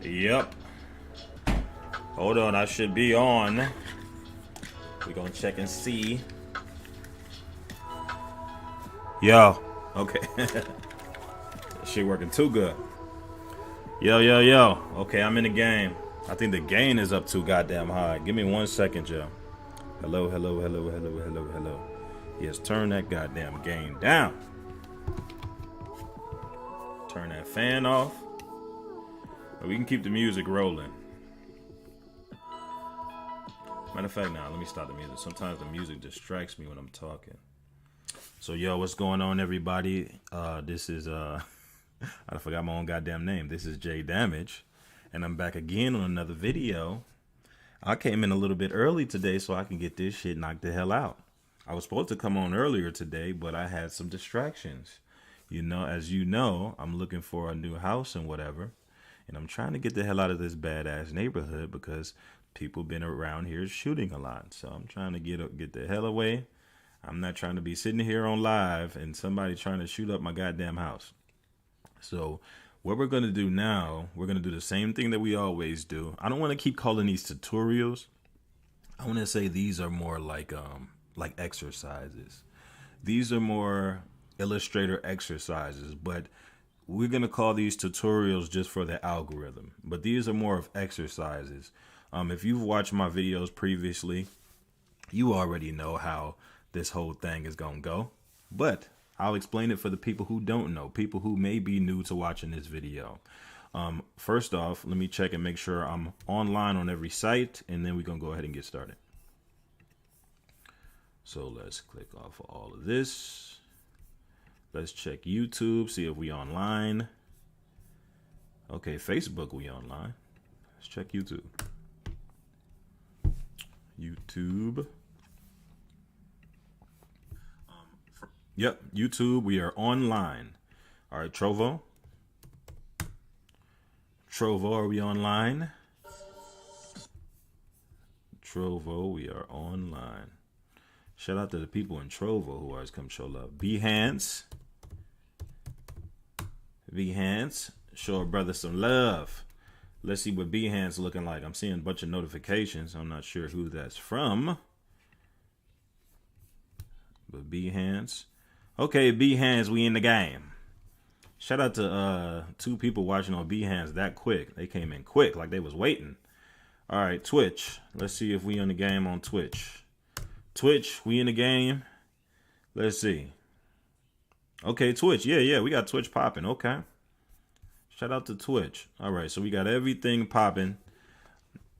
Yep. Hold on, I should be on. We're gonna check and see. Yo. Okay. Shit working too good. Yo. Okay, I'm in the game. I think the gain is up too goddamn high. Give me 1 second, yo. Hello. Yes, turn that goddamn gain down. Turn that fan off. But we can keep the music rolling. Matter of fact, now let me stop the music. Sometimes the music distracts me when I'm talking. So, yo, what's going on, everybody? This is I forgot my own goddamn name. This is J Damage, and I'm back again on another video. I came in a little bit early today so I can get this shit knocked the hell out. I was supposed to come on earlier today, but I had some distractions. You know, as you know, I'm looking for a new house and whatever, and I'm trying to get the hell out of this badass neighborhood because people been around here shooting a lot. So I'm trying to get the hell away. I'm not trying to be sitting here on live and somebody trying to shoot up my goddamn house. So what we're going to do now, we're going to do the same thing that we always do. I don't want to keep calling these tutorials. I want to say these are more like exercises. These are more illustrator exercises, but we're going to call these tutorials just for the algorithm. But these are more of exercises. If you've watched my videos previously, you already know how this whole thing is going to go. But I'll explain it for the people who don't know, people who may be new to watching this video. First off, let me check and make sure I'm online on every site, and then we're going to go ahead and get started. So let's click off of all of this. Let's check YouTube, see if we online. Okay, Facebook, we online. Let's check YouTube. Yep, YouTube, we are online. All right, Trovo, are we online? Trovo, we are online. Shout out to the people in Trovo who always come show love. Behance, show a brother some love. Let's see what Behance looking like. I'm seeing a bunch of notifications. I'm not sure who that's from. But Behance. Okay, Behance, we in the game. Shout out to 2 people watching on Behance that quick. They came in quick, like they was waiting. All right, Twitch. Let's see if we in the game on Twitch. Twitch, we in the game. Let's see. Okay, Twitch. Yeah, we got Twitch popping. Okay. Shout out to Twitch. All right, so we got everything popping.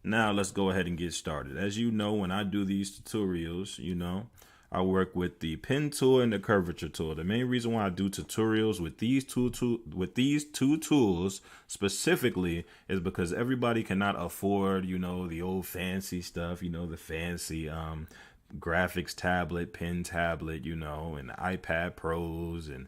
Now let's go ahead and get started. As you know, when I do these tutorials, you know, I work with the pen tool and the curvature tool. The main reason why I do tutorials with these two tools specifically is because everybody cannot afford, you know, the old fancy stuff, you know, the fancy graphics tablet, pen tablet, you know, and the iPad Pros and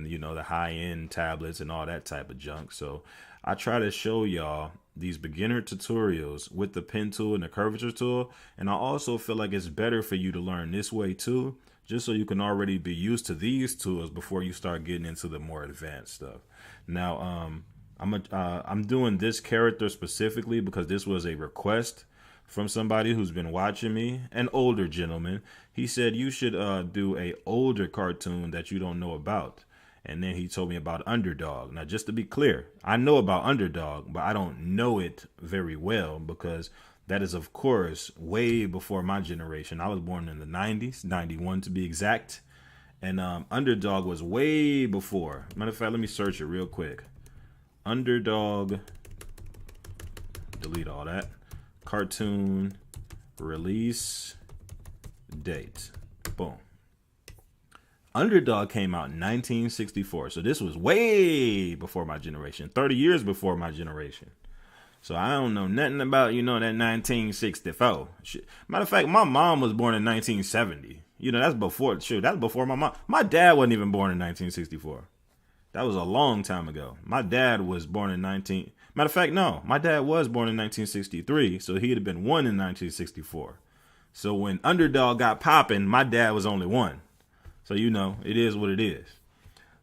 you know, the high-end tablets and all that type of junk. So I try to show y'all these beginner tutorials with the pen tool and the curvature tool. And I also feel like it's better for you to learn this way too, just so you can already be used to these tools before you start getting into the more advanced stuff. Now, I'm doing this character specifically because this was a request from somebody who's been watching me, an older gentleman. He said you should do a older cartoon that you don't know about. And then he told me about Underdog. Now, just to be clear, I know about Underdog, but I don't know it very well because that is, of course, way before my generation. I was born in the 90s, 91 to be exact. And Underdog was way before. Matter of fact, let me search it real quick. Underdog, delete all that. Cartoon release date. Boom. Underdog came out in 1964. So this was way before my generation. 30 years before my generation. So I don't know nothing about, you know, that 1964. Matter of fact, my mom was born in 1970. You know, that's before, that's before my mom. My dad wasn't even born in 1964. That was a long time ago. My dad was born in Matter of fact, no. My dad was born in 1963, so he'd have been 1 in 1964. So when Underdog got popping, my dad was only 1. So, you know, it is what it is.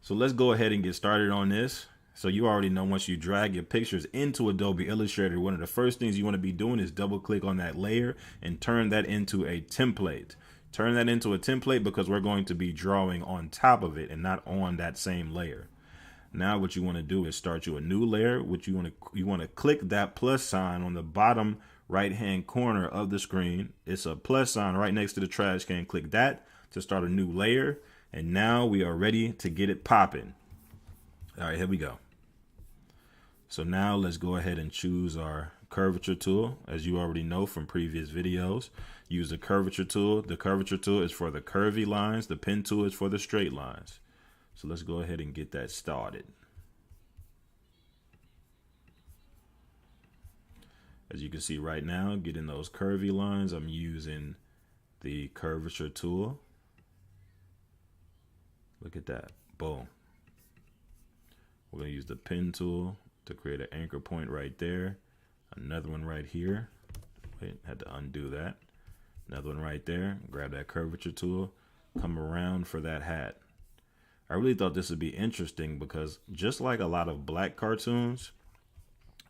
So let's go ahead and get started on this. So you already know once you drag your pictures into Adobe Illustrator, one of the first things you want to be doing is double click on that layer and turn that into a template. Turn that into a template because we're going to be drawing on top of it and not on that same layer. Now what you want to do is start you a new layer, which you want to click that plus sign on the bottom right hand corner of the screen. It's a plus sign right next to the trash can. Click that to start a new layer. And now we are ready to get it popping. All right, here we go. So now let's go ahead and choose our curvature tool. As you already know from previous videos, use the curvature tool. The curvature tool is for the curvy lines. The pen tool is for the straight lines. So let's go ahead and get that started. As you can see right now, getting those curvy lines, I'm using the curvature tool. Look at that. Boom. We're going to use the pen tool to create an anchor point right there. Another one right here. Wait, had to undo that. Another one right there. Grab that curvature tool. Come around for that hat. I really thought this would be interesting because just like a lot of black cartoons,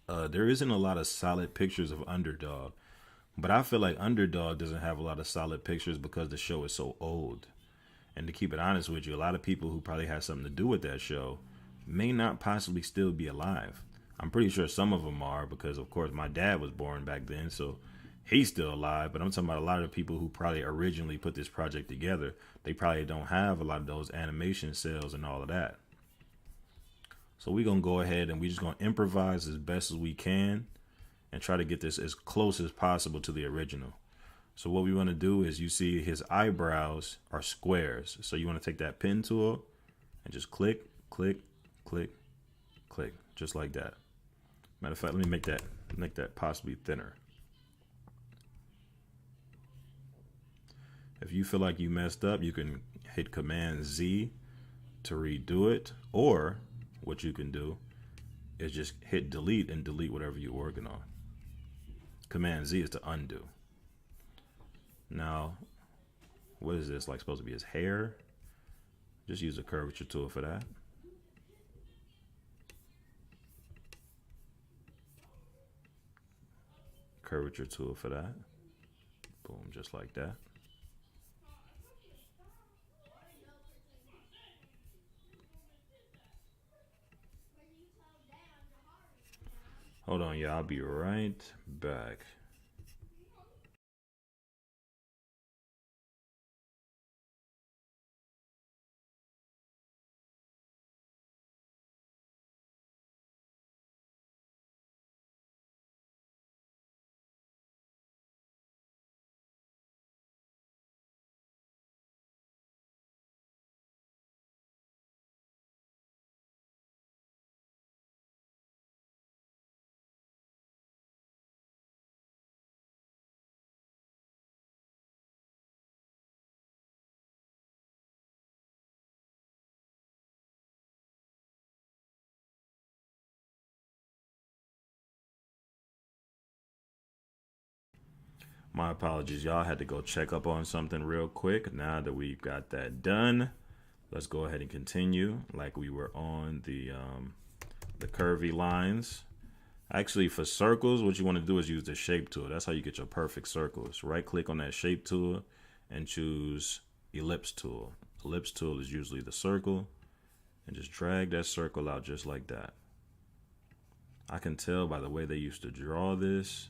there isn't a lot of solid pictures of Underdog. But I feel like Underdog doesn't have a lot of solid pictures because the show is so old. And to keep it honest with you, a lot of people who probably had something to do with that show may not possibly still be alive. I'm pretty sure some of them are because, of course, my dad was born back then, so he's still alive. But I'm talking about a lot of the people who probably originally put this project together. They probably don't have a lot of those animation cells and all of that. So we're going to go ahead and we're just going to improvise as best as we can and try to get this as close as possible to the original. So what we want to do is, you see his eyebrows are squares. So you want to take that pen tool and just click, click, click, click, just like that. Matter of fact, let me make that possibly thinner. If you feel like you messed up, you can hit Command Z to redo it, or what you can do is just hit delete and delete whatever you're working on. Command Z is to undo. Now, what is this, like supposed to be his hair? Just use a curvature tool for that. Curvature tool for that. Boom, just like that. Hold on, y'all, I'll be right back. My apologies, y'all. Had to go check up on something real quick. Now that we've got that done, let's go ahead and continue like we were on the curvy lines. Actually, for circles, what you want to do is use the shape tool. That's how you get your perfect circles. Right click on that shape tool and choose ellipse tool. Ellipse tool is usually the circle, and just drag that circle out just like that. I can tell by the way they used to draw this,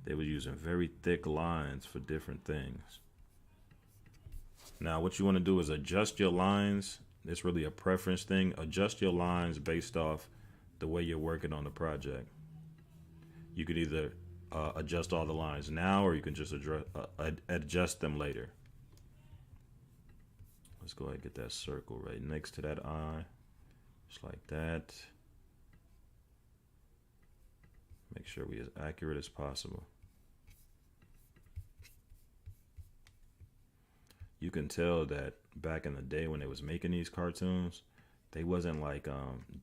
they were using very thick lines for different things. Now, what you want to do is adjust your lines. It's really a preference thing. Adjust your lines based off the way you're working on the project. You could either adjust all the lines now, or you can just adjust them later. Let's go ahead and get that circle right next to that eye, just like that. Make sure we're as accurate as possible. You can tell that back in the day when they was making these cartoons, they wasn't like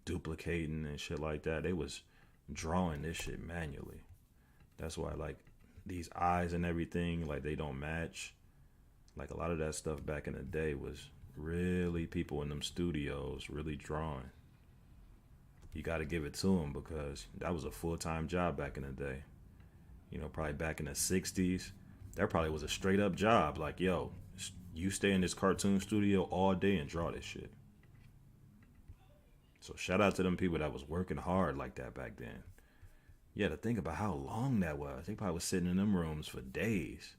duplicating and shit like that. They was drawing this shit manually. That's why like these eyes and everything, like they don't match. Like a lot of that stuff back in the day was really people in them studios really drawing. you got to give it to them because that was a full-time job back in the day. You know, probably back in the 60s. That probably was a straight up job. Like, yo, you stay in this cartoon studio all day and draw this shit. So shout out to them people that was working hard like that back then. Yeah, to think about how long that was. They probably was sitting in them rooms for days.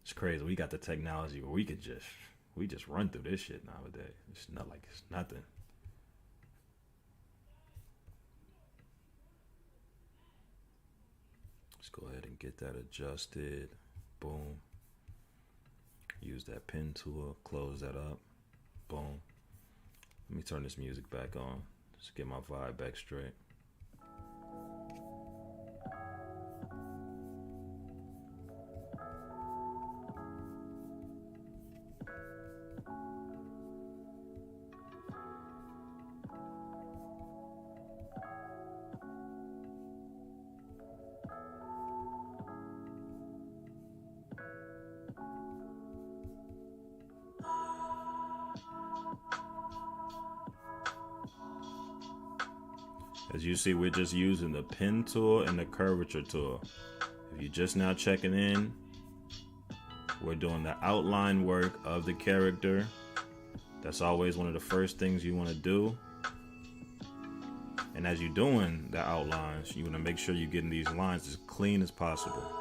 It's crazy. We got the technology where we just run through this shit nowadays. It's not like it's nothing. Let's go ahead and get that adjusted. Boom. Use that pen tool. Close that up. Boom. Let me turn this music back on. Just get my vibe back straight. As you see, we're just using the pen tool and the curvature tool. If you're just now checking in, we're doing the outline work of the character. That's always one of the first things you want to do. And as you're doing the outlines, you want to make sure you're getting these lines as clean as possible.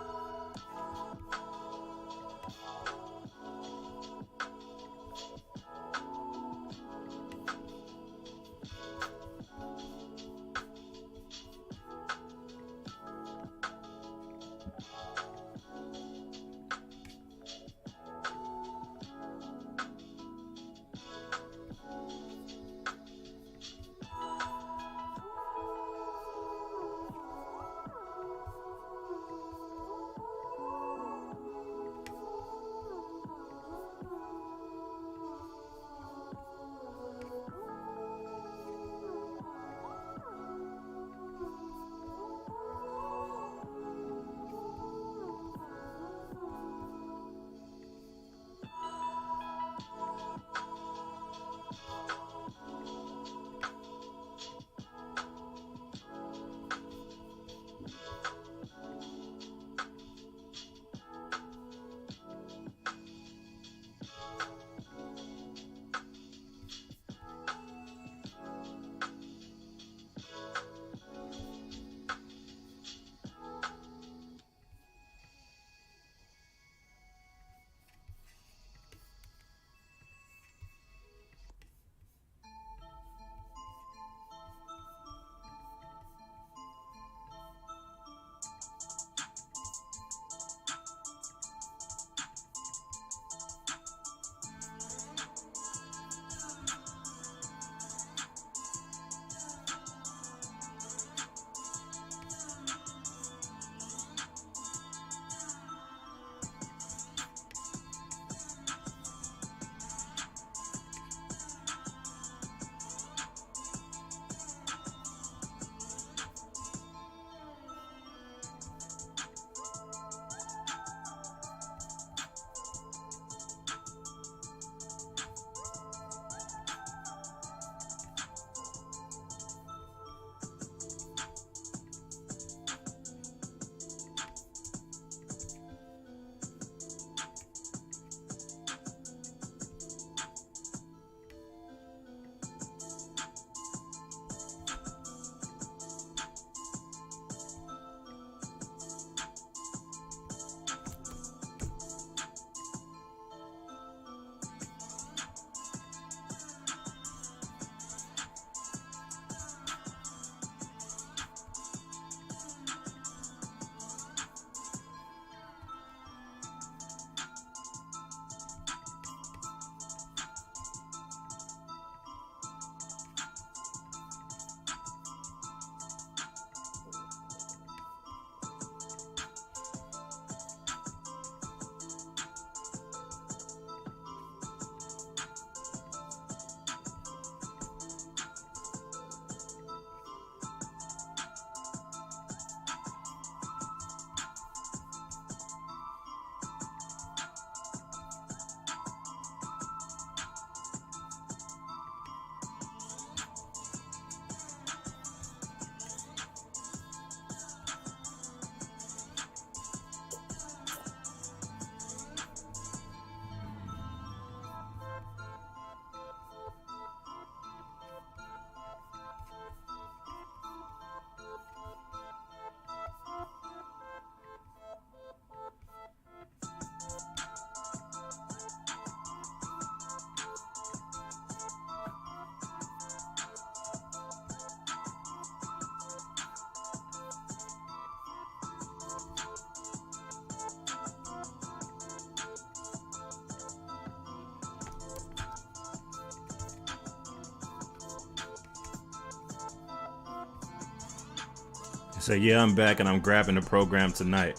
So yeah, I'm back and I'm grabbing the program tonight.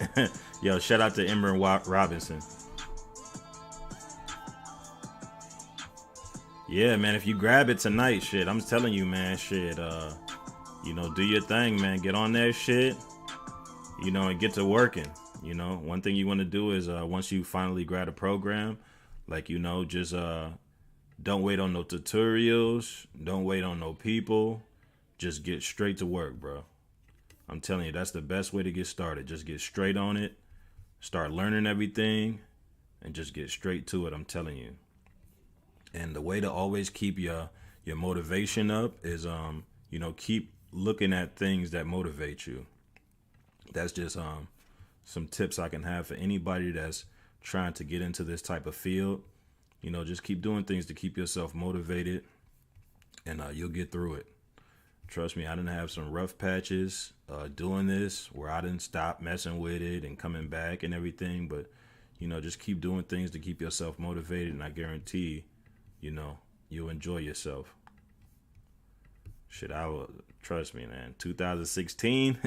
Yo, shout out to Ember Robinson. Yeah, man, if you grab it tonight, shit, I'm telling you, man, shit, do your thing, man. Get on that shit, and get to working. One thing you want to do is once you finally grab a program, like, just don't wait on no tutorials, don't wait on no people, just get straight to work, bro. I'm telling you, that's the best way to get started. Just get straight on it, start learning everything, and just get straight to it. I'm telling you. And the way to always keep your motivation up is keep looking at things that motivate you. That's just some tips I can have for anybody that's trying to get into this type of field. Just keep doing things to keep yourself motivated, and you'll get through it. Trust me, I didn't have some rough patches doing this where I didn't stop messing with it and coming back and everything. But, just keep doing things to keep yourself motivated, and I guarantee, you'll enjoy yourself. Shit, trust me, man. 2016,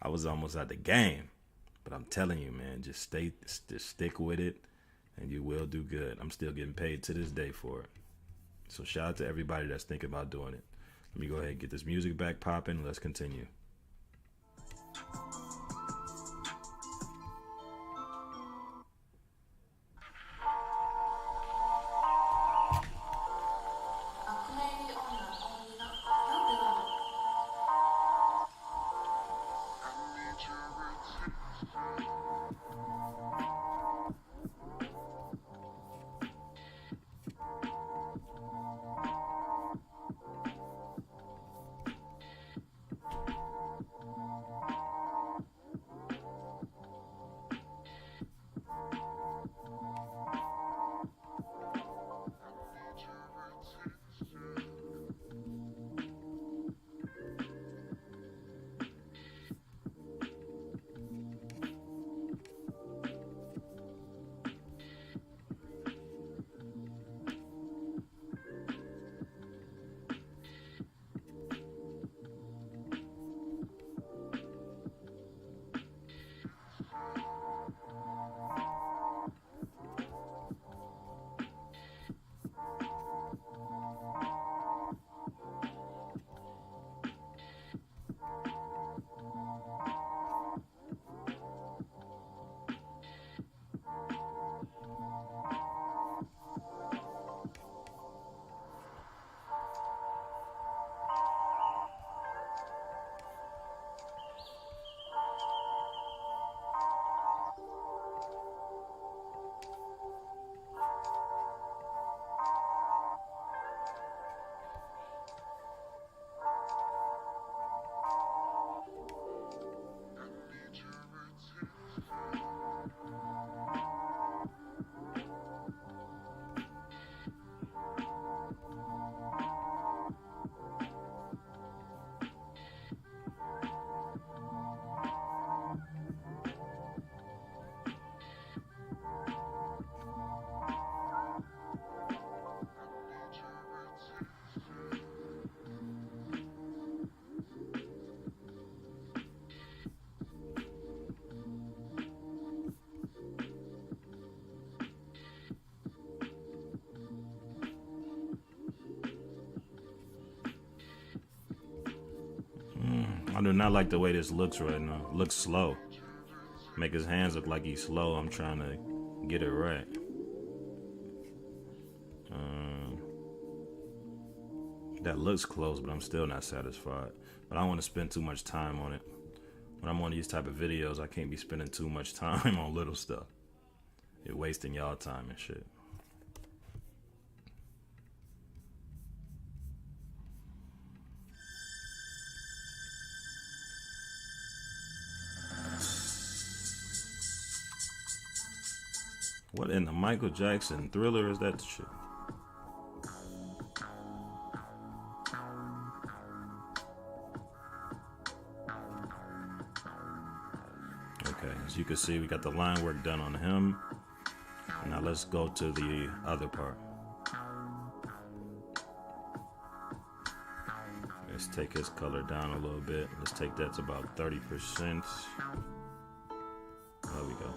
I was almost out the game. But I'm telling you, man, just stick with it, and you will do good. I'm still getting paid to this day for it. So shout out to everybody that's thinking about doing it. Let me go ahead and get this music back popping. Let's continue. I do not like the way this looks right now. It looks slow. Make his hands look like he's slow. I'm trying to get it right. That looks close, but I'm still not satisfied. But I don't want to spend too much time on it. When I'm on these type of videos, I can't be spending too much time on little stuff. You're wasting y'all time and shit. What in the Michael Jackson Thriller is that shit? Okay, as you can see, we got the line work done on him. Now let's go to the other part. Let's take his color down a little bit. Let's take that to about 30%. There we go.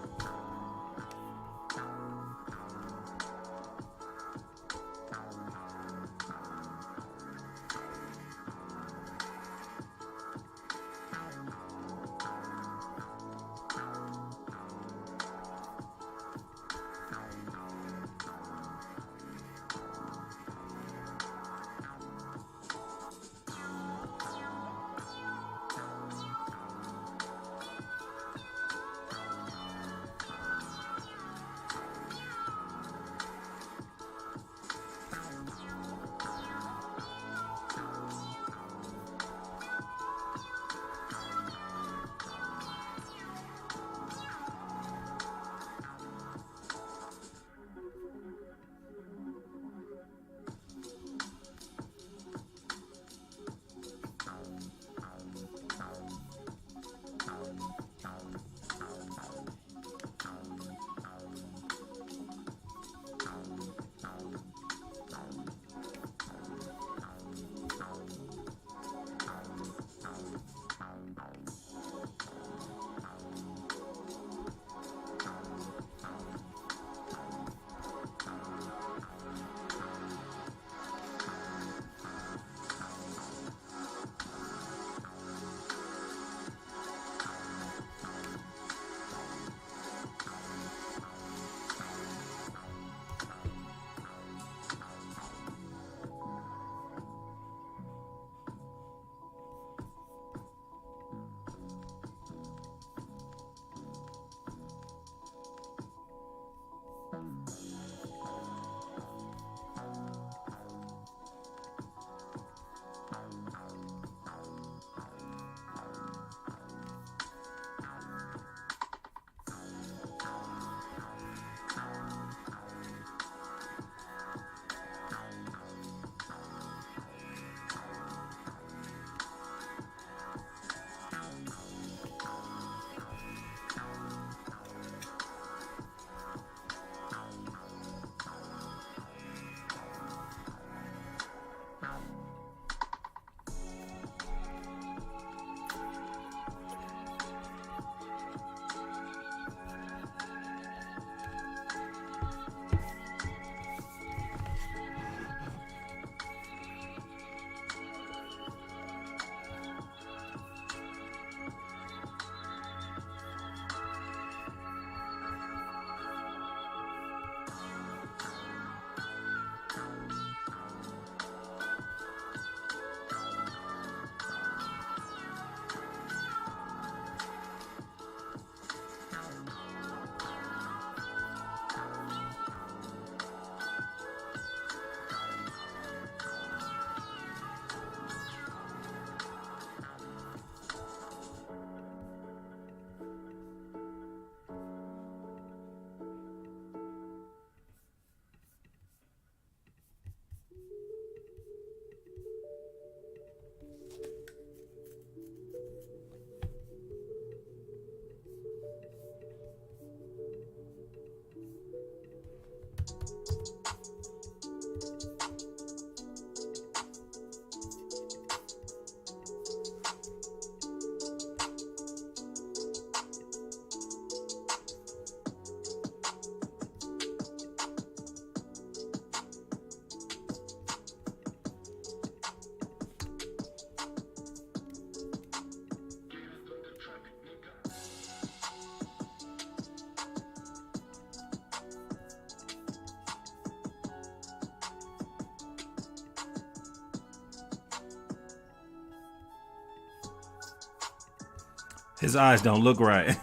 His eyes don't look right.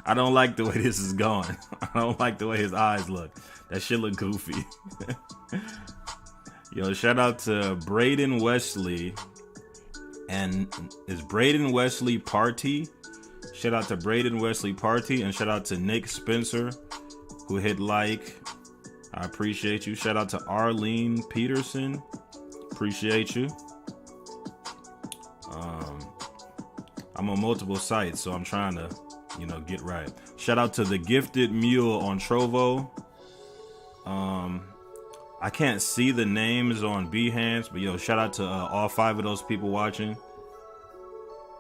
I don't like the way this is going. I don't like the way his eyes look. That shit look goofy. Yo, shout out to Braden Wesley. And is Braden Wesley Party? Shout out to Braden Wesley Party. And shout out to Nick Spencer, who hit like. I appreciate you. Shout out to Arlene Peterson. Appreciate you. I'm on multiple sites, so I'm trying to, get right. Shout out to the Gifted Mule on Trovo. I I can't see the names on Behance, but yo, shout out to all 5 of those people watching.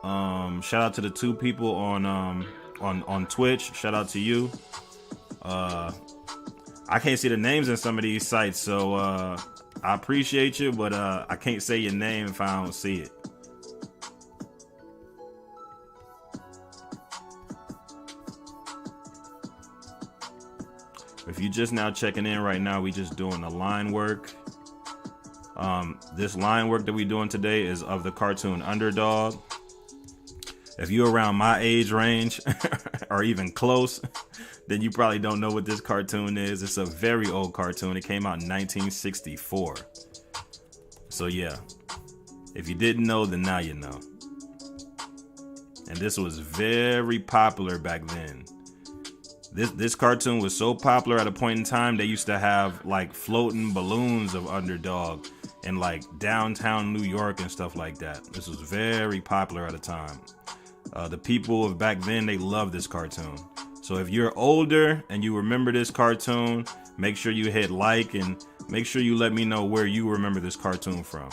Shout out to the 2 people on Twitch. Shout out to you. I can't see the names in some of these sites, so I appreciate you, but I can't say your name if I don't see it. If you're just now checking in right now, we just doing the line work. This line work that we doing today is of the cartoon Underdog. If you're around my age range or even close, then you probably don't know what this cartoon is. It's a very old cartoon. It came out in 1964. So yeah, if you didn't know, then now you know. And this was very popular back then. This cartoon was so popular at a point in time, they used to have like floating balloons of Underdog in like downtown New York and stuff like that. This was very popular at a time. The people of back then, they loved this cartoon. So if you're older and you remember this cartoon, make sure you hit like and make sure you let me know where you remember this cartoon from.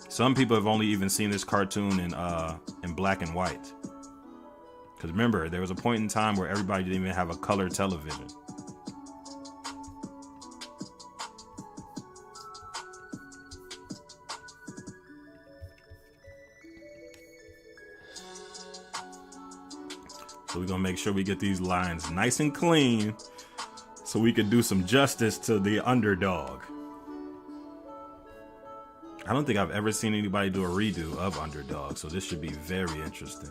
Some people have only even seen this cartoon in black and white. Because remember, there was a point in time where everybody didn't even have a color television. So we're going to make sure we get these lines nice and clean so we can do some justice to the Underdog. I don't think I've ever seen anybody do a redo of Underdog, so this should be very interesting.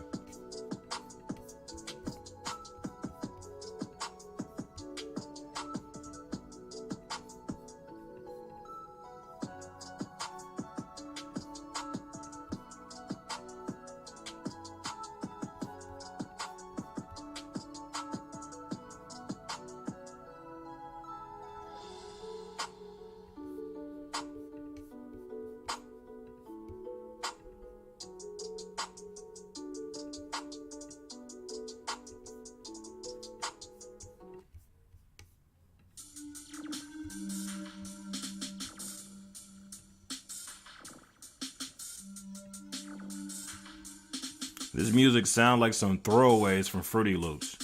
This music sounds like some throwaways from Fruity Loops.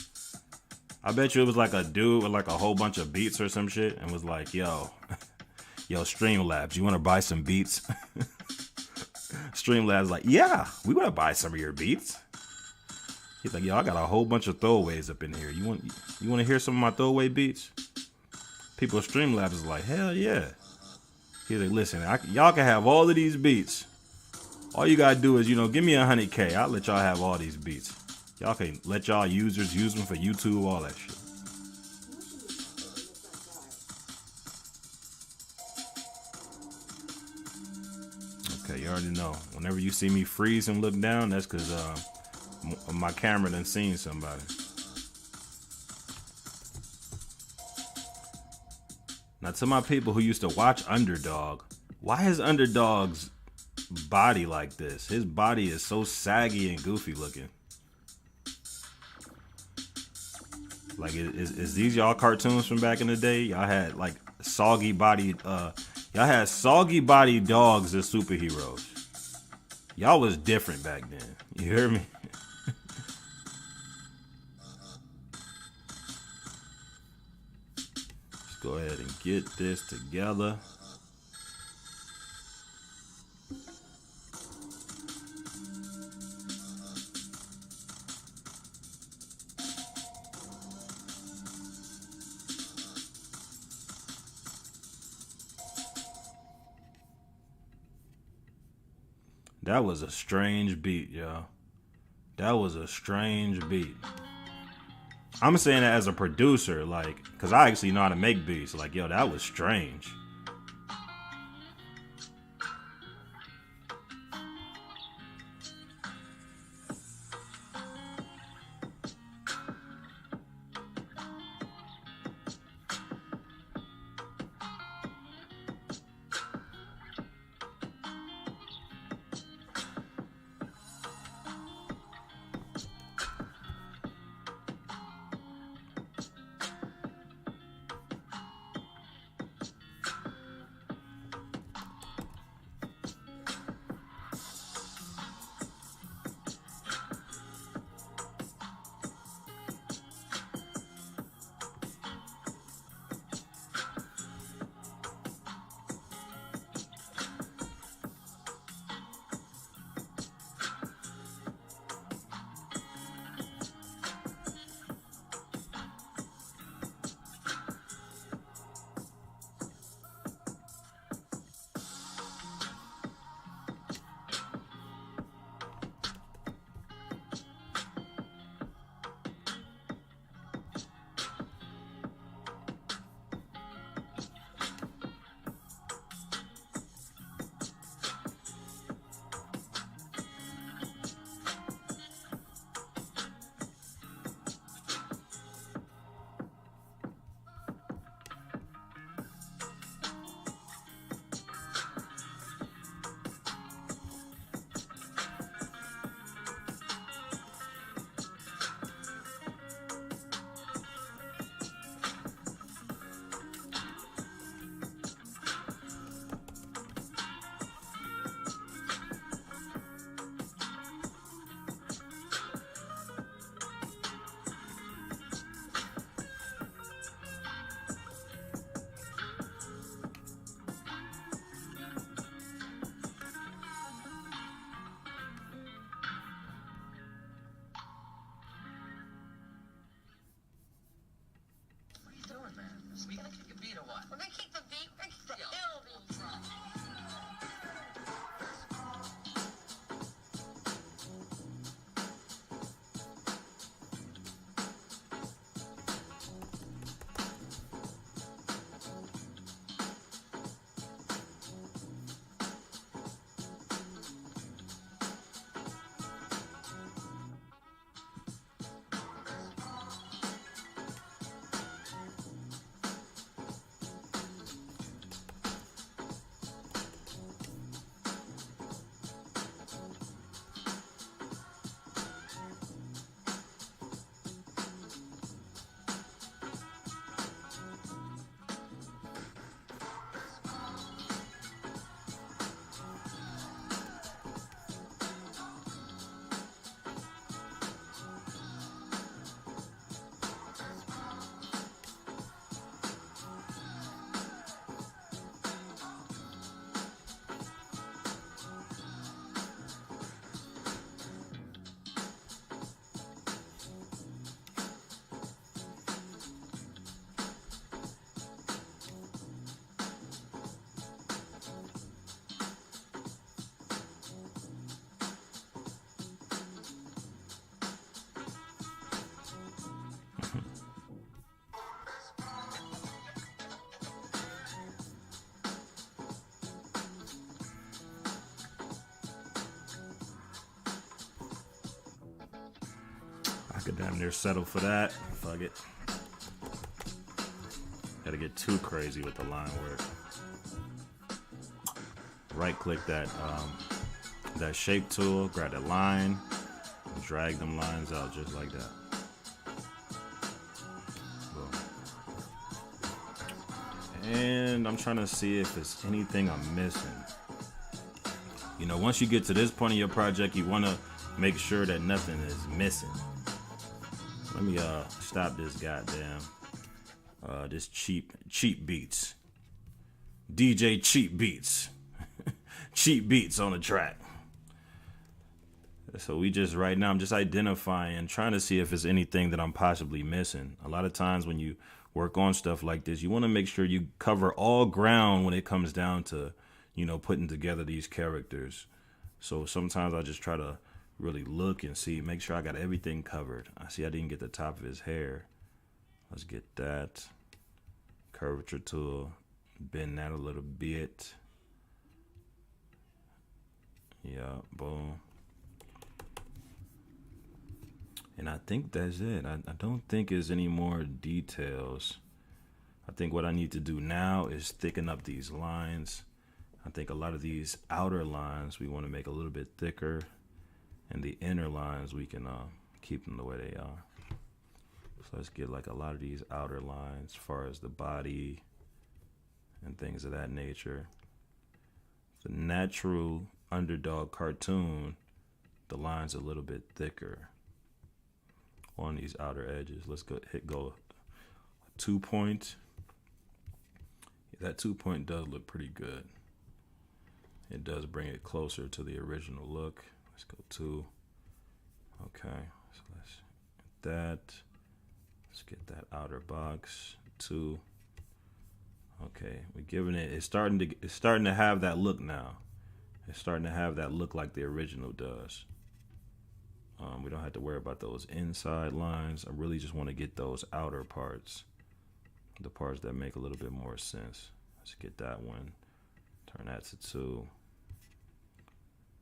I bet you it was like a dude with like a whole bunch of beats or some shit and was like, yo, Streamlabs, you want to buy some beats? Streamlabs like, yeah, we want to buy some of your beats. He's like, yo, I got a whole bunch of throwaways up in here. You want to hear some of my throwaway beats? People at Streamlabs is like, hell yeah. He's like, listen, y'all can have all of these beats. All you gotta do is, give me 100K. I'll let y'all have all these beats. Y'all can let y'all users use them for YouTube, all that shit. Okay, you already know. Whenever you see me freeze and look down, that's because my camera done seen somebody. Now, to my people who used to watch Underdog, why is Underdog's body like this? His body is so saggy and goofy looking. Like, is these y'all cartoons from back in the day? Y'all had like soggy body dogs as superheroes. Y'all was different back then. You hear me? Let's go ahead and get this together. That was a strange beat, y'all. That was a strange beat. I'm saying that as a producer, like, because I actually know how to make beats. Like, yo, that was strange. I could damn near settle for that. Fuck it. Gotta get too crazy with the line work. Right click that that shape tool, grab that line, and drag them lines out just like that. And I'm trying to see if there's anything I'm missing. You know, once you get to this point of your project, you want to make sure that nothing is missing. Let me stop this goddamn this cheap beats. DJ cheap beats. Cheap beats on the track. So we just right now I'm just identifying, trying to see if there's anything that I'm possibly missing. A lot of times when you work on stuff like this, you want to make sure you cover all ground when it comes down to, you know, putting together these characters. So sometimes I just try to really look and see, make sure I got everything covered. I see I didn't get the top of his hair. Let's get that. Curvature tool. Bend that a little bit. Yeah, boom. And I think that's it. I don't think there's any more details. I think what I need to do now is thicken up these lines. I think a lot of these outer lines we want to make a little bit thicker. And the inner lines we can keep them the way they are. So let's get like a lot of these outer lines as far as the body and things of that nature. The natural Underdog cartoon, the line's a little bit thicker on these outer edges. Let's go 2 point. That 2 point does look pretty good. It does bring it closer to the original look. Let's go 2. Okay, so let's get that. Let's get that outer box 2. Okay, we're giving it. It's starting to have that look now. It's starting to have that look like the original does. We don't have to worry about those inside lines. I really just want to get those outer parts, the parts that make a little bit more sense. Let's get that one. Turn that to 2.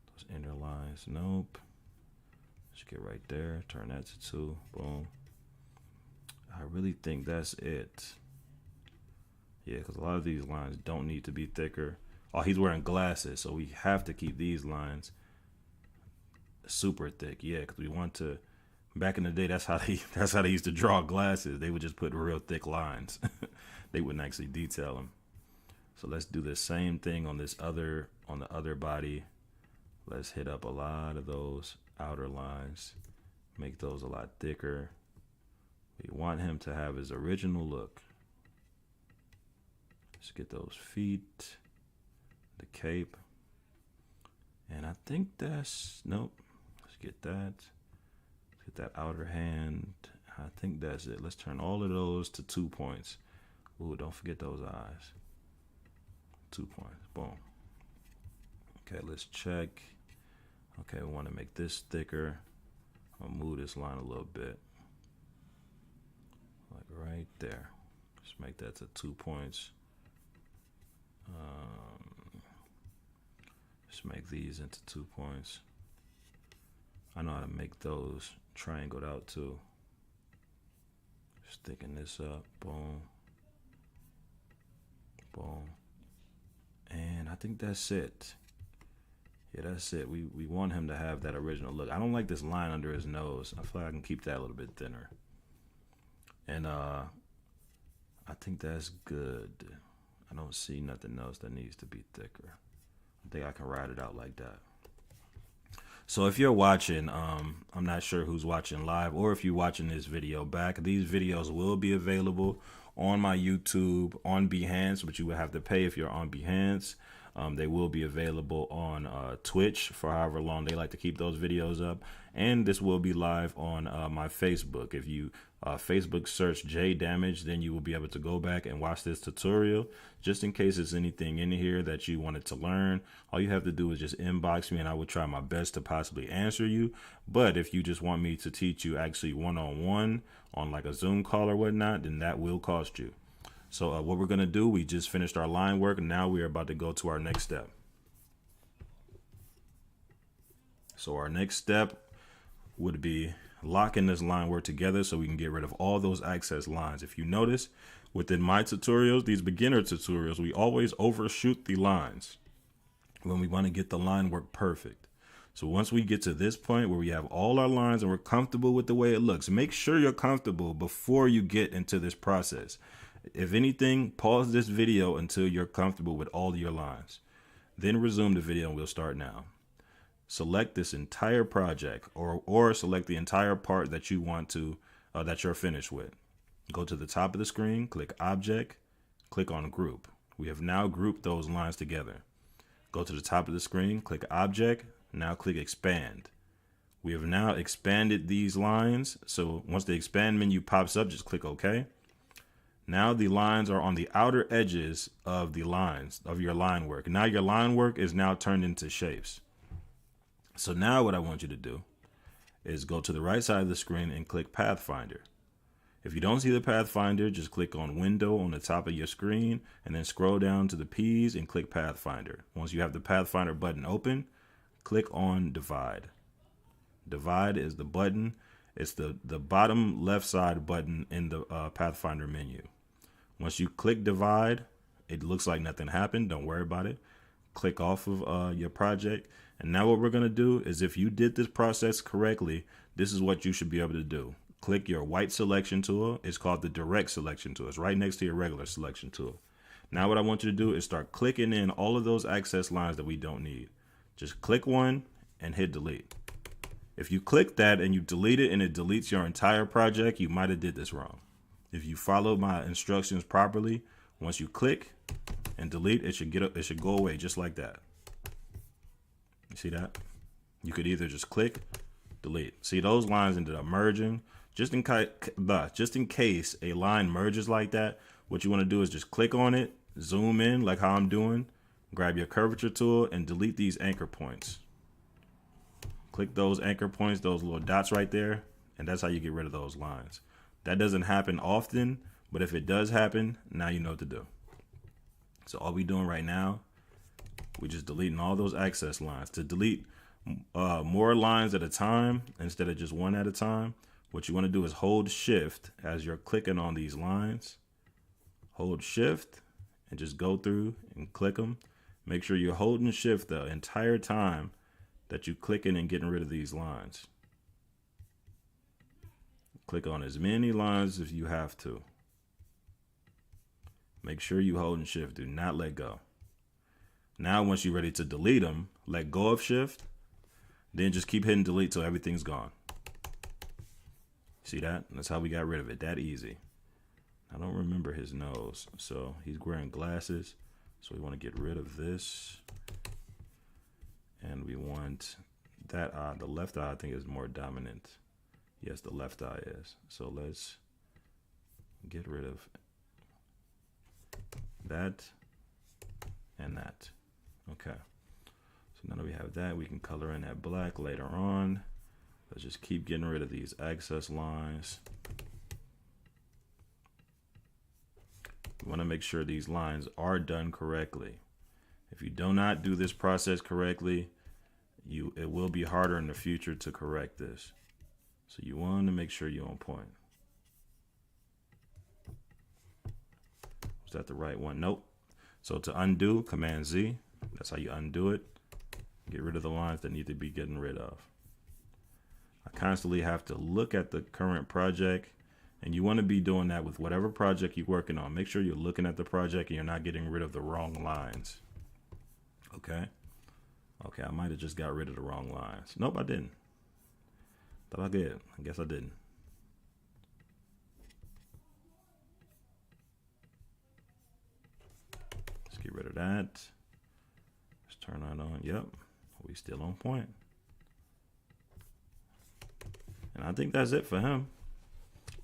Those inner lines, nope. Let's get right there. Turn that to 2. Boom. I really think that's it. Yeah, because a lot of these lines don't need to be thicker. Oh, he's wearing glasses, so we have to keep these lines super thick. Yeah, because we want to. Back in the day, that's how they used to draw glasses. They would just put real thick lines. They wouldn't actually detail them. So let's do the same thing on the other body. Let's hit up a lot of those outer lines. Make those a lot thicker. We want him to have his original look. Let's get those feet, the cape. And I think that's, nope. Let's get that. Let's get that outer hand. I think that's it. Let's turn all of those to 2 points. Ooh, don't forget those eyes. 2 points. Boom. Okay, let's check. Okay, we want to make this thicker. I'll move this line a little bit. Like right there. Let's make that to 2 points. Let's make these into 2 points. I know how to make those triangled out too. Just thicken this up. Boom. Boom. And I think that's it. Yeah, that's it. We want him to have that original look. I don't like this line under his nose. I feel like I can keep that a little bit thinner. And I think that's good. I don't see nothing else that needs to be thicker. I think I can ride it out like that. So if you're watching, I'm not sure who's watching live or if you're watching this video back. These videos will be available on my YouTube, on Behance, but you will have to pay if you're on Behance. They will be available on Twitch for however long they like to keep those videos up. And this will be live on my Facebook. If you Facebook search J Damage, then you will be able to go back and watch this tutorial. Just in case there's anything in here that you wanted to learn, all you have to do is just inbox me and I will try my best to possibly answer you. But if you just want me to teach you actually one-on-one on like a Zoom call or whatnot, then that will cost you. So what we're going to do, we just finished our line work, and now we are about to go to our next step. So our next step would be locking this line work together so we can get rid of all those excess lines. If you notice, within my tutorials, these beginner tutorials, we always overshoot the lines when we want to get the line work perfect. So once we get to this point where we have all our lines and we're comfortable with the way it looks, make sure you're comfortable before you get into this process. If anything, pause this video until you're comfortable with all your lines. Then resume the video and we'll start now. Select this entire project or select the entire part that you want to, that you're finished with. Go to the top of the screen, click Object, click on Group. We have now grouped those lines together. Go to the top of the screen, click Object, now click Expand. We have now expanded these lines. So once the expand menu pops up, just click OK. Now the lines are on the outer edges of the lines of your line work. Now your line work is now turned into shapes. So now what I want you to do is go to the right side of the screen and click Pathfinder. If you don't see the Pathfinder, just click on Window on the top of your screen and then scroll down to the P's and click Pathfinder. Once you have the Pathfinder button open, click on Divide. Divide is the button. It's the bottom left side button in the Pathfinder menu. Once you click Divide, it looks like nothing happened. Don't worry about it. Click off of your project. And now what we're going to do is, if you did this process correctly, this is what you should be able to do. Click your white selection tool. It's called the direct selection tool. It's right next to your regular selection tool. Now what I want you to do is start clicking in all of those excess lines that we don't need. Just click one and hit delete. If you click that and you delete it and it deletes your entire project, you might have did this wrong. If you follow my instructions properly, once you click and delete, it should go away just like that. You see that? You could either just click, delete. See, those lines ended up merging. Just in case a line merges like that, what you want to do is just click on it, zoom in like how I'm doing, grab your curvature tool and delete these anchor points. Click those anchor points, those little dots right there, and that's how you get rid of those lines. That doesn't happen often, but if it does happen, now you know what to do. So all we're doing right now, we're just deleting all those excess lines. To delete more lines at a time instead of just one at a time, what you want to do is hold Shift as you're clicking on these lines. Hold Shift and just go through and click them. Make sure you're holding Shift the entire time that you're clicking and getting rid of these lines. Click on as many lines as you have to. Make sure you holding Shift. Do not let go. Now, once you're ready to delete them, let go of Shift. Then just keep hitting delete till everything's gone. See that? That's how we got rid of it. That easy. I don't remember his nose. So he's wearing glasses. So we want to get rid of this. And we want that eye. The left eye, I think, is more dominant. Yes, the left eye is. So let's get rid of that and that. Okay. So now that we have that, we can color in that black later on. Let's just keep getting rid of these excess lines. We want to make sure these lines are done correctly. If you do not do this process correctly, it will be harder in the future to correct this. So you want to make sure you're on point. Was that the right one? Nope. So to undo, Command Z. That's how you undo it. Get rid of the lines that need to be getting rid of. I constantly have to look at the current project, and you want to be doing that with whatever project you're working on. Make sure you're looking at the project and you're not getting rid of the wrong lines. Okay. Okay, I might have just got rid of the wrong lines. Nope, I didn't. Thought I did. I guess I didn't. Let's get rid of that. Let's turn that on. Yep, we still on point. And I think that's it for him.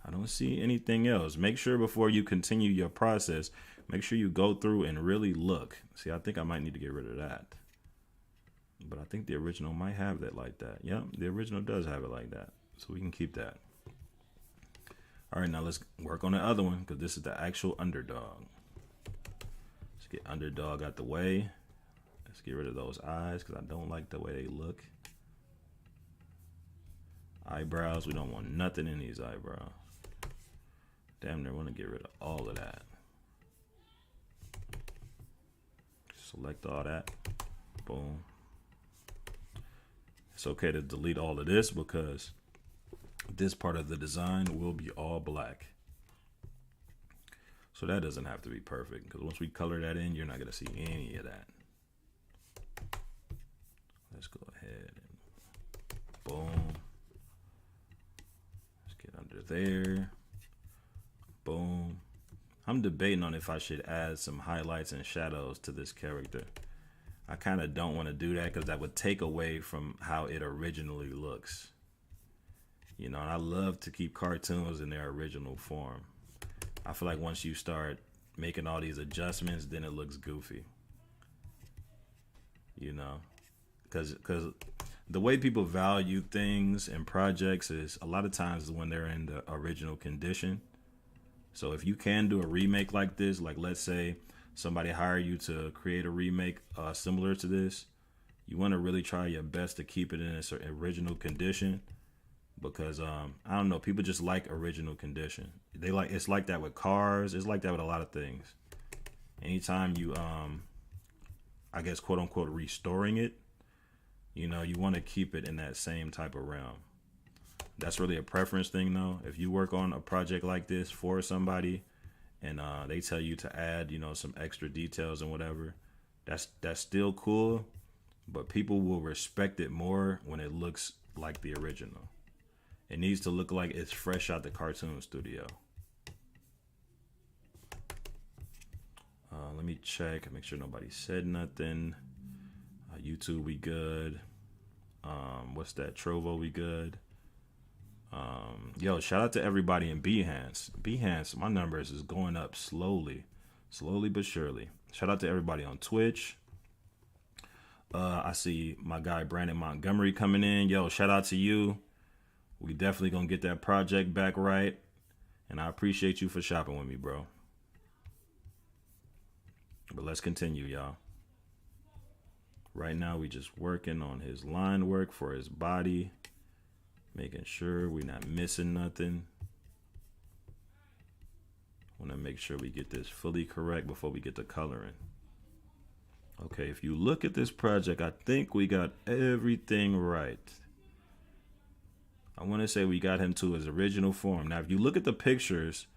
I don't see anything else. Make sure before you continue your process, make sure you go through and really look. See, I think I might need to get rid of that. But I think the original might have that like that. Yep, the original does have it like that. So we can keep that. All right, now let's work on the other one because this is the actual underdog. Let's get underdog out the way. Let's get rid of those eyes because I don't like the way they look. Eyebrows, we don't want nothing in these eyebrows. Damn near want to get rid of all of that. Select all that. Boom. It's okay to delete all of this because this part of the design will be all black. So that doesn't have to be perfect because once we color that in, you're not going to see any of that. Let's go ahead and boom. Let's get under there. Boom. I'm debating on if I should add some highlights and shadows to this character. I kind of don't want to do that because that would take away from how it originally looks. You know, and I love to keep cartoons in their original form. I feel like once you start making all these adjustments, then it looks goofy. You know, because the way people value things and projects is a lot of times when they're in the original condition. So if you can do a remake like this, like let's say somebody hired you to create a remake similar to this, you want to really try your best to keep it in its original condition. Because I don't know, people just like original condition. They like, it's like that with cars. It's like that with a lot of things. Anytime you I guess quote unquote restoring it, you know, you want to keep it in that same type of realm. That's really a preference thing though. If you work on a project like this for somebody and they tell you to add, you know, some extra details and whatever, that's still cool, but people will respect it more when it looks like the original. It needs to look like it's fresh out the cartoon studio. Let me check, make sure nobody said nothing. YouTube, we good. What's that? Trovo, we good. Yo, shout out to everybody in Behance. Behance, my numbers is going up slowly but surely. Shout out to everybody on Twitch. I see my guy Brandon Montgomery coming in. Yo, shout out to you. We definitely gonna get that project back right. And I appreciate you for shopping with me, bro. But let's continue, y'all. Right now, we just working on his line work for his body. Making sure we're not missing nothing. Want to make sure we get this fully correct before we get to coloring. Okay, if you look at this project, I think we got everything right. I want to say we got him to his original form. Now, if you look at the pictures,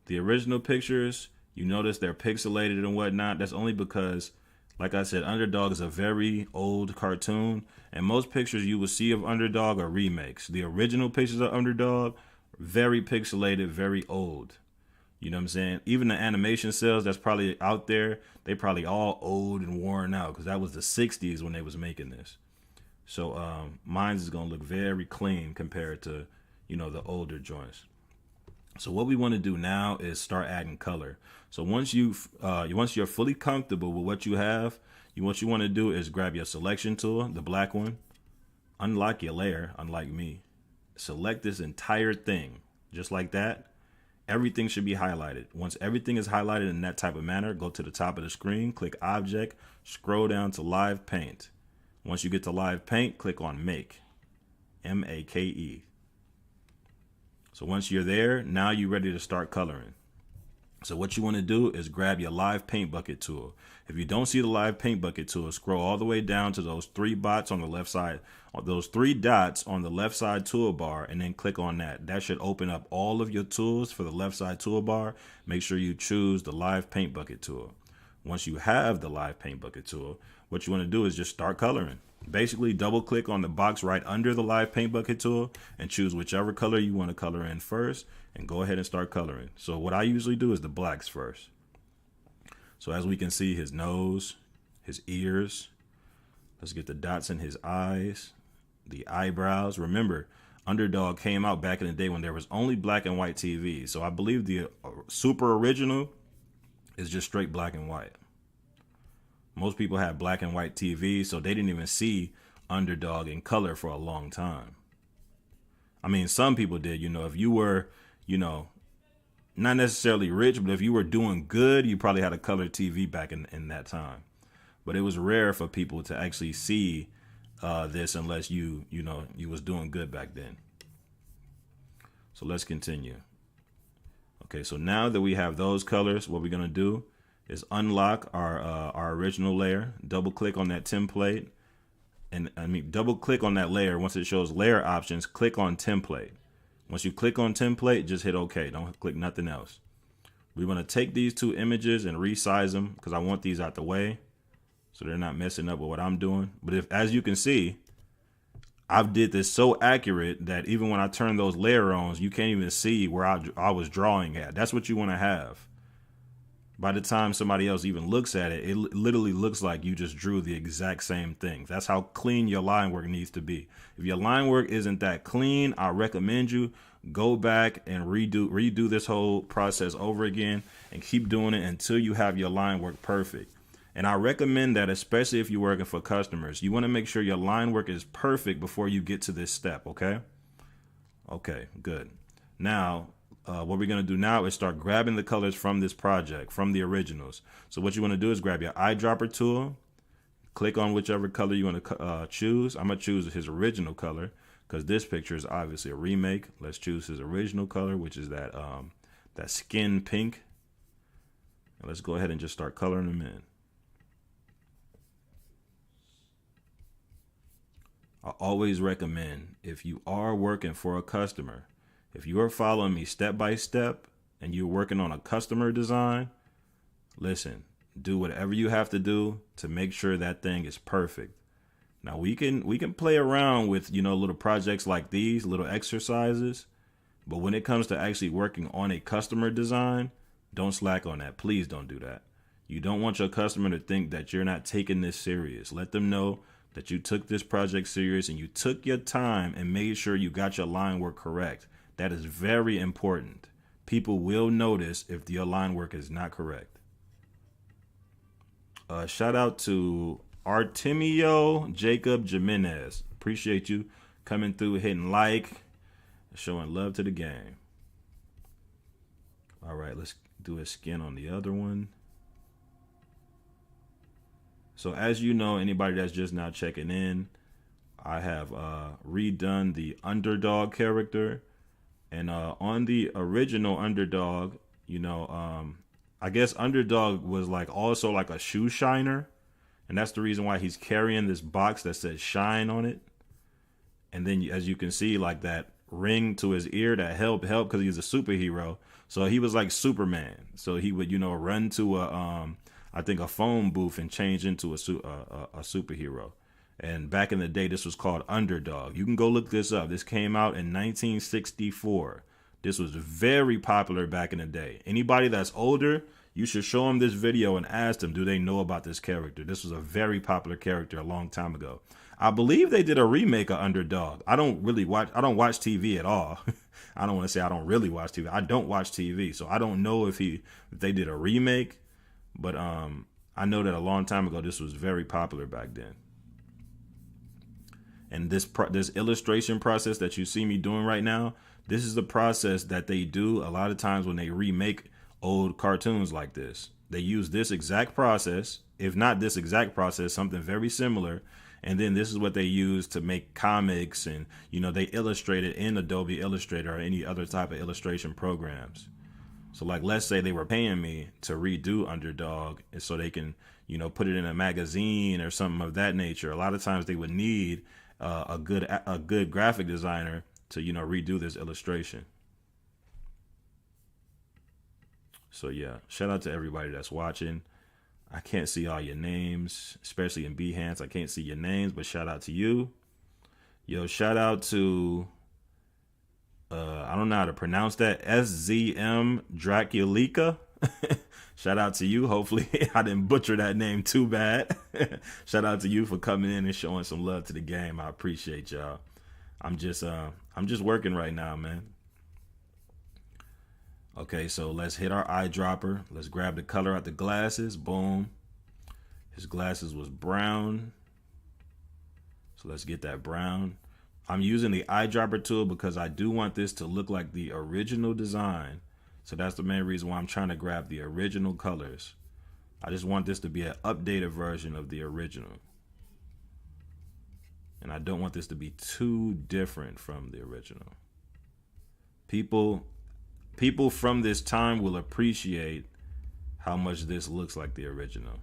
the original pictures, you notice they're pixelated and whatnot. That's only because, like I said, Underdog is a very old cartoon, and most pictures you will see of Underdog are remakes. The original pictures of Underdog, very pixelated, very old. You know what I'm saying? Even the animation cells that's probably out there, they probably all old and worn out because that was the 60s when they was making this. So mine's is going to look very clean compared to, you know, the older joints. So what we want to do now is start adding color. So once you're fully comfortable with what you have, what you want to do is grab your selection tool, the black one, unlock your layer, unlike me. Select this entire thing, just like that. Everything should be highlighted. Once everything is highlighted in that type of manner, go to the top of the screen, click Object, scroll down to Live Paint. Once you get to Live Paint, click on Make, M-A-K-E. So once you're there, now you're ready to start coloring. So what you want to do is grab your Live Paint Bucket tool. If you don't see the Live Paint Bucket tool, scroll all the way down to those three dots on the left side, toolbar, and then click on that. That should open up all of your tools for the left side toolbar. Make sure you choose the Live Paint Bucket tool. Once you have the Live Paint Bucket tool, what you want to do is just start coloring. Basically, double click on the box right under the Live Paint Bucket tool and choose whichever color you want to color in first and go ahead and start coloring. So what I usually do is the blacks first. So as we can see, his nose, his ears, let's get the dots in his eyes, the eyebrows. Remember, Underdog came out back in the day when there was only black and white TV. So I believe the super original is just straight black and white. Most people had black and white TV, so they didn't even see Underdog in color for a long time. I mean, some people did, you know, if you were, you know, not necessarily rich, but if you were doing good, you probably had a color TV back in that time. But it was rare for people to actually see this unless you was doing good back then. So let's continue. Okay, so now that we have those colors, what we're gonna do is unlock our original layer. Double click on that template, and double click on that layer. Once it shows layer options, click on template. Once you click on template, just hit OK. Don't click nothing else. We're gonna take these two images and resize them because I want these out the way so they're not messing up with what I'm doing. But if, as you can see, I've did this so accurate that even when I turn those layer ons, you can't even see where I was drawing at. That's what you want to have. By the time somebody else even looks at it, it literally looks like you just drew the exact same thing. That's how clean your line work needs to be. If your line work isn't that clean, I recommend you go back and redo this whole process over again and keep doing it until you have your line work perfect. And I recommend that, especially if you're working for customers, you want to make sure your line work is perfect before you get to this step. Okay. Okay, good. Now, what we're going to do now is start grabbing the colors from this project, from the originals. So what you want to do is grab your eyedropper tool, click on whichever color you want to choose. I'm going to choose his original color because this picture is obviously a remake. Let's choose his original color, which is that skin pink. And let's go ahead and just start coloring them in. I always recommend, if you are working for a customer, if you are following me step by step and you're working on a customer design, listen, do whatever you have to do to make sure that thing is perfect. Now we can play around with, little projects like these, little exercises, but when it comes to actually working on a customer design, don't slack on that. Please don't do that. You don't want your customer to think that you're not taking this serious. Let them know that you took this project serious and you took your time and made sure you got your line work correct. That is very important. People will notice if your line work is not correct. Shout out to Artemio Jacob Jimenez. Appreciate you coming through, hitting like, showing love to the game. All right, let's do a skin on the other one. So as you know, anybody that's just now checking in, I have redone the Underdog character. And on the original Underdog, I guess Underdog was also like a shoe shiner. And that's the reason why he's carrying this box that says shine on it. And then as you can see, like that ring to his ear that help because he's a superhero. So he was like Superman. So he would, run to a phone booth and change into a superhero. And back in the day, this was called Underdog. You can go look this up. This came out in 1964. This was very popular back in the day. Anybody that's older, you should show them this video and ask them, do they know about this character? This was a very popular character a long time ago. I believe they did a remake of Underdog. I don't watch TV at all. I don't want to say I don't really watch TV. I don't watch TV. So I don't know if they did a remake. But I know that a long time ago, this was very popular back then. And this illustration process that you see me doing right now, this is the process that they do a lot of times when they remake old cartoons like this. They use this exact process, if not this exact process, something very similar. And then this is what they use to make comics, and they illustrate it in Adobe Illustrator or any other type of illustration programs. So let's say they were paying me to redo Underdog and so they can, put it in a magazine or something of that nature. A lot of times they would need a good graphic designer to, redo this illustration. So yeah, shout out to everybody that's watching. I can't see all your names, especially in Behance. I can't see your names, but shout out to you. Yo, shout out to I don't know how to pronounce that. SZM Draculica. Shout out to you. Hopefully I didn't butcher that name too bad. Shout out to you for coming in and showing some love to the game. I appreciate y'all. I'm just working right now, man. Okay, so let's hit our eyedropper. Let's grab the color out the glasses. Boom. His glasses was brown. So let's get that brown. I'm using the eyedropper tool because I do want this to look like the original design. So that's the main reason why I'm trying to grab the original colors. I just want this to be an updated version of the original. And I don't want this to be too different from the original. People people from this time will appreciate how much this looks like the original.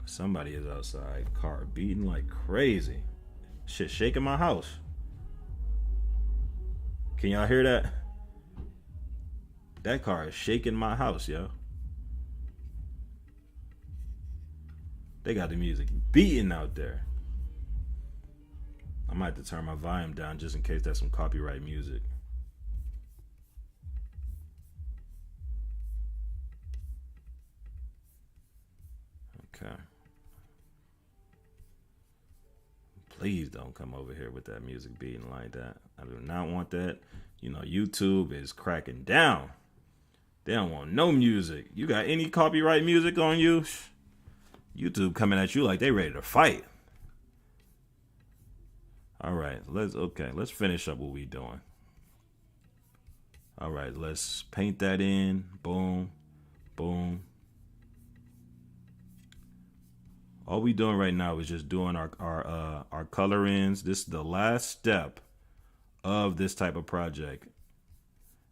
Somebody is outside, car beating like crazy. Shit shaking my house. Can y'all hear that? That car is shaking my house, yo. They got the music beating out there. I might have to turn my volume down just in case that's some copyright music. Okay. Please don't come over here with that music beating like that. I do not want that. You know, YouTube is cracking down. They don't want no music. You got any copyright music on you? YouTube coming at you like they ready to fight. All right, let's finish up what we doing. All right, let's paint that in. Boom, boom. All we doing right now is just doing our color ins. This is the last step of this type of project.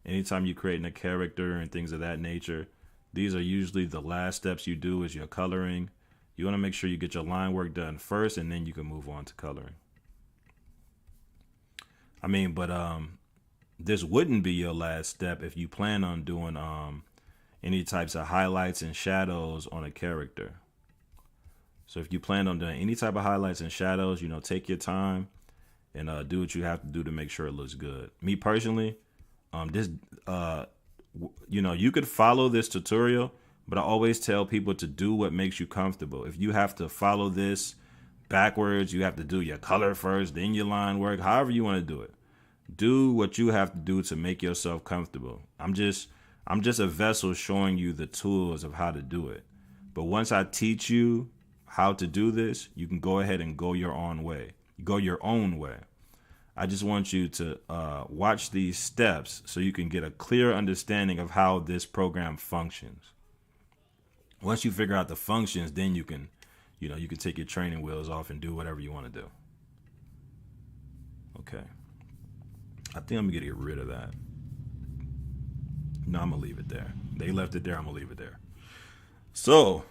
Anytime you're creating a character and things of that nature, these are usually the last steps you do is your coloring. You want to make sure you get your line work done first, and then you can move on to coloring. I mean, but this wouldn't be your last step if you plan on doing any types of highlights and shadows on a character. So if you plan on doing any type of highlights and shadows, you know, take your time and do what you have to do to make sure it looks good. Me personally, you know, you could follow this tutorial, but I always tell people to do what makes you comfortable. If you have to follow this backwards, you have to do your color first, then your line work, however you want to do it. Do what you have to do to make yourself comfortable. I'm just a vessel showing you the tools of how to do it. But once I teach you how to do this, you can go ahead and go your own way. Go your own way. I just want you to watch these steps so you can get a clear understanding of how this program functions. Once you figure out the functions, then you can take your training wheels off and do whatever you want to do. Okay. I think I'm going to get rid of that. No, I'm going to leave it there. They left it there. I'm going to leave it there. So,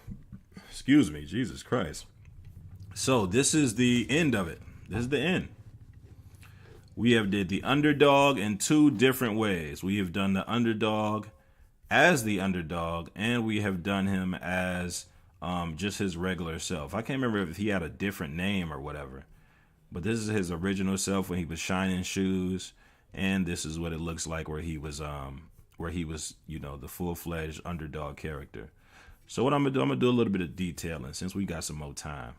excuse me, Jesus Christ. So this is the end of it. This is the end. We have did the underdog in two different ways. We have done the underdog as the underdog, and we have done him as just his regular self. I can't remember if he had a different name or whatever, but this is his original self when he was shining shoes, and this is what it looks like where he was, you know, the full-fledged underdog character. So what I'm gonna do a little bit of detailing since we got some more time.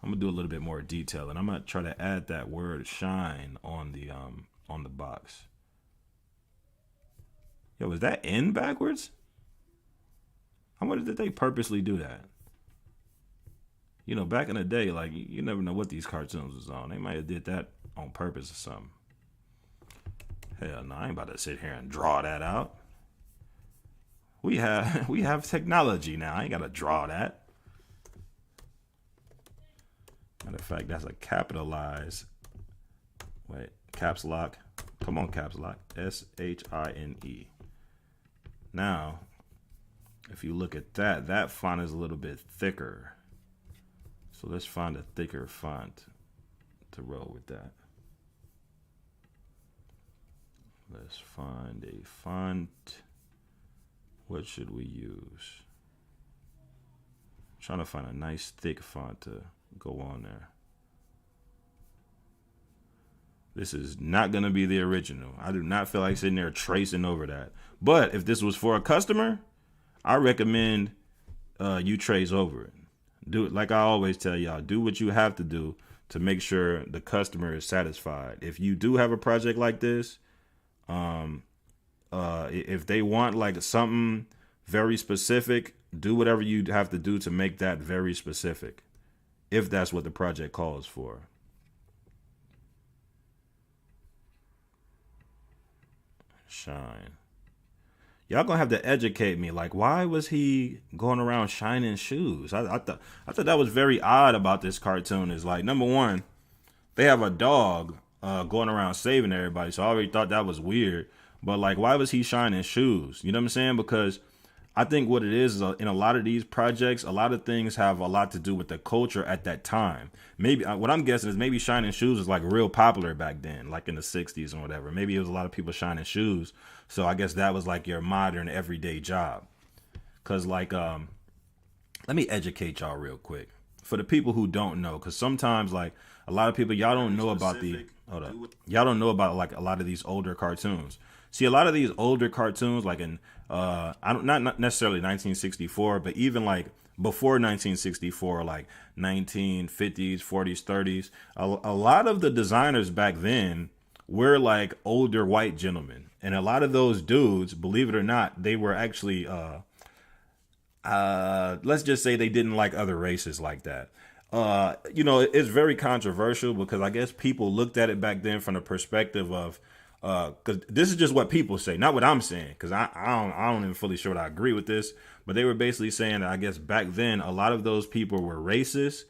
I'm gonna do a little bit more detailing. I'm gonna try to add that word shine on the box. Yo, was that N backwards? I wonder did they purposely do that? You know, back in the day, like you never know what these cartoons was on. They might have did that on purpose or something. Hell no, I ain't about to sit here and draw that out. We have technology now. I ain't gotta draw that. Matter of fact, that's a capitalized. Wait, caps lock. Come on, caps lock. SHINE. Now, if you look at that, that font is a little bit thicker. So let's find a thicker font to roll with that. Let's find a font. What should we use? I'm trying to find a nice thick font to go on there. This is not going to be the original. I do not feel like sitting there tracing over that. But if this was for a customer, I recommend you trace over it. Do it like I always tell y'all. Do what you have to do to make sure the customer is satisfied. If you do have a project like this, if they want like something very specific, do whatever you have to do to make that very specific, if that's what the project calls for. Shine. Y'all gonna have to educate me. Like, why was he going around shining shoes? I thought that was very odd about this cartoon. Is like, number one, they have a dog going around saving everybody. So I already thought that was weird. But like, why was he shining shoes? You know what I'm saying? Because I think what it is in a lot of these projects, a lot of things have a lot to do with the culture at that time. Maybe what I'm guessing is maybe shining shoes was like real popular back then, like in the 60s or whatever. Maybe it was a lot of people shining shoes. So I guess that was like your modern everyday job. Cause like, let me educate y'all real quick for the people who don't know. Cause sometimes like a lot of people, y'all don't know about y'all don't know about like a lot of these older cartoons. See, a lot of these older cartoons, like in not necessarily 1964, but even like before 1964, like 1950s, 40s, 30s, a lot of the designers back then were like older white gentlemen, and a lot of those dudes, believe it or not, they were actually let's just say they didn't like other races like that. You know, it's very controversial because I guess people looked at it back then from the perspective of, because this is just what people say, not what I'm saying, because I don't even fully sure that I agree with this, but they were basically saying that I guess back then a lot of those people were racist,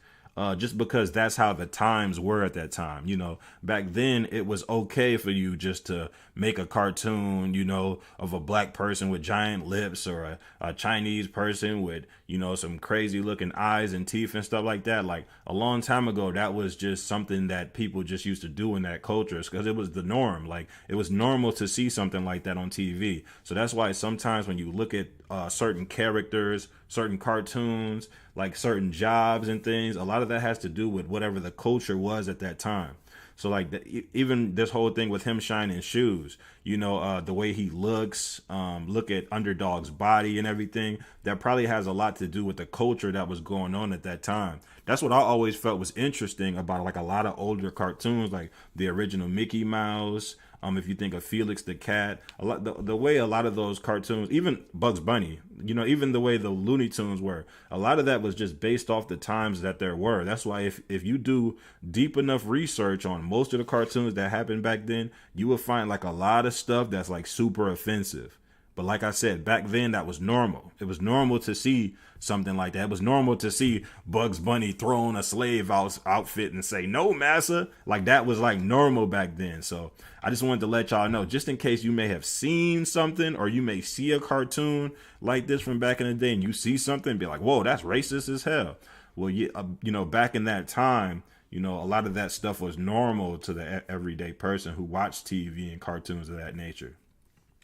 just because that's how the times were at that time. You know, back then it was okay for you just to make a cartoon, you know, of a black person with giant lips, or a Chinese person with, you know, some crazy looking eyes and teeth and stuff like that. Like a long time ago, that was just something that people just used to do in that culture, because it was the norm. Like it was normal to see something like that on TV. So that's why sometimes when you look at certain characters, certain cartoons, like certain jobs and things, a lot of that has to do with whatever the culture was at that time. So like even this whole thing with him shining shoes, you know, the way he looks, look at Underdog's body and everything, that probably has a lot to do with the culture that was going on at that time. That's what I always felt was interesting about like a lot of older cartoons, like the original Mickey Mouse. If you think of Felix the Cat, a lot the way a lot of those cartoons, even Bugs Bunny, you know, even the way the Looney Tunes were, a lot of that was just based off the times that there were. That's why if you do deep enough research on most of the cartoons that happened back then, you will find like a lot of stuff that's like super offensive. But like I said, back then that was normal. It was normal to see something like that. It was normal to see Bugs Bunny throw on a slave outfit and say, "No, massa." Like that was like normal back then. So I just wanted to let y'all know, just in case you may have seen something, or you may see a cartoon like this from back in the day and you see something and be like, "Whoa, that's racist as hell." Well, you know, back in that time, you know, a lot of that stuff was normal to the everyday person who watched TV and cartoons of that nature.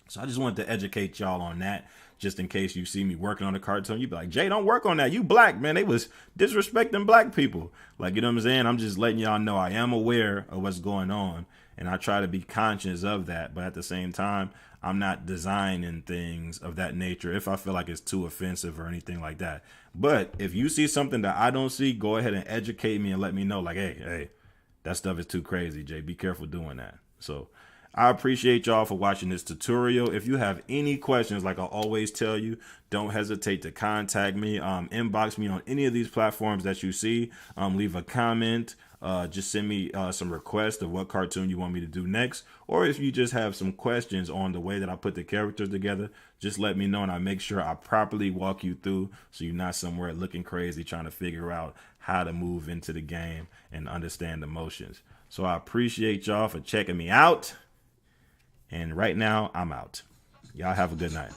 So I just wanted to educate y'all on that, just in case you see me working on a cartoon. You'd be like, "Jay, don't work on that. You black, man. They was disrespecting black people." Like, you know what I'm saying? I'm just letting y'all know I am aware of what's going on, and I try to be conscious of that. But at the same time, I'm not designing things of that nature if I feel like it's too offensive or anything like that. But if you see something that I don't see, go ahead and educate me and let me know. Like, hey, that stuff is too crazy, Jay. Be careful doing that. So I appreciate y'all for watching this tutorial. If you have any questions, like I always tell you, don't hesitate to contact me. Inbox me on any of these platforms that you see. Leave a comment. Just send me some requests of what cartoon you want me to do next. Or if you just have some questions on the way that I put the characters together, just let me know and I make sure I properly walk you through, so you're not somewhere looking crazy trying to figure out how to move into the game and understand the motions. So I appreciate y'all for checking me out. And right now, I'm out. Y'all have a good night.